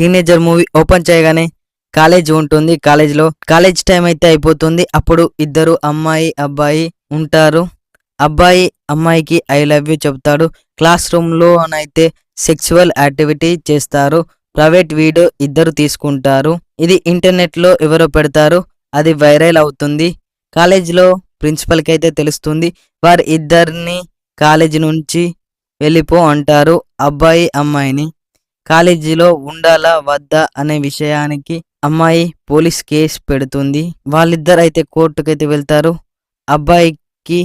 Teenager movie open చేయగానే college ఉంటుంది. College time అయితే అయిపోతుంది. అప్పుడు ఇద్దరు అమ్మాయి అబ్బాయి ఉంటారు. అబ్బాయి అమ్మాయికి ఐ లవ్ యూ చెప్తాడు. క్లాస్ రూమ్లో అయితే సెక్సువల్ యాక్టివిటీ చేస్తారు. ప్రైవేట్ వీడియో ఇద్దరు తీసుకుంటారు. ఇది ఇంటర్నెట్లో ఎవరో పెడతారు. అది వైరల్ అవుతుంది. కాలేజీలో ప్రిన్సిపల్కి అయితే తెలుస్తుంది. వారి ఇద్దరిని కాలేజీ నుంచి వెళ్ళిపో అంటారు అబ్బాయి అమ్మాయిని. కాలేజీలో ఉండాలా వద్దా అనే విషయానికి అమ్మాయి పోలీస్ కేసు పెడుతుంది. వాళ్ళిద్దరు అయితే కోర్టుకైతే వెళ్తారు. అబ్బాయికి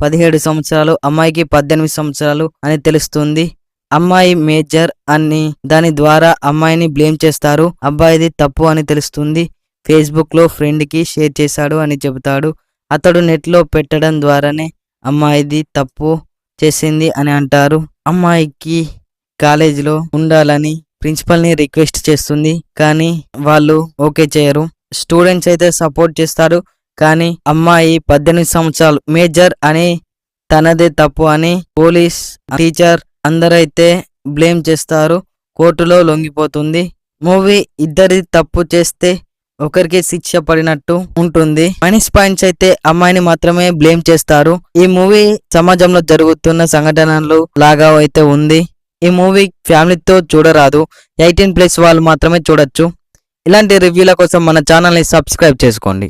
17 సంవత్సరాలు, అమ్మాయికి 18 సంవత్సరాలు అని తెలుస్తుంది. అమ్మాయి మేజర్ అని దాని ద్వారా అమ్మాయిని బ్లేమ్ చేస్తారు. అబ్బాయిది తప్పు అని తెలుస్తుంది. ఫేస్బుక్లో ఫ్రెండ్కి షేర్ చేశాడు అని చెబుతాడు. అతడు నెట్లో పెట్టడం ద్వారానే అమ్మాయిది తప్పు చేసింది అని అంటారు. అమ్మాయికి కాలేజీలో ఉండాలని ప్రిన్సిపల్ని రిక్వెస్ట్ చేస్తుంది. కానీ వాళ్ళు ఓకే చేయరు. స్టూడెంట్స్ అయితే సపోర్ట్ చేస్తారు. కానీ అమ్మాయి 18 సంవత్సరాలు, మేజర్ అని తనదే తప్పు అని పోలీస్, టీచర్ అందరైతే బ్లేమ్ చేస్తారు. కోర్టులో లొంగిపోతుంది. మూవీ ఇద్దరి తప్పు చేస్తే ఒకరికి శిక్ష పడినట్టు ఉంటుంది. మైనస్ పాయింట్స్ అయితే అమ్మాయిని మాత్రమే బ్లేమ్ చేస్తారు. ఈ మూవీ సమాజంలో జరుగుతున్న సంఘటనలు లాగా అయితే ఉంది. ఈ మూవీ ఫ్యామిలీతో చూడరాదు. 18+ వాళ్ళు మాత్రమే చూడొచ్చు. ఇలాంటి రివ్యూల కోసం మన ఛానల్ని సబ్స్క్రైబ్ చేసుకోండి.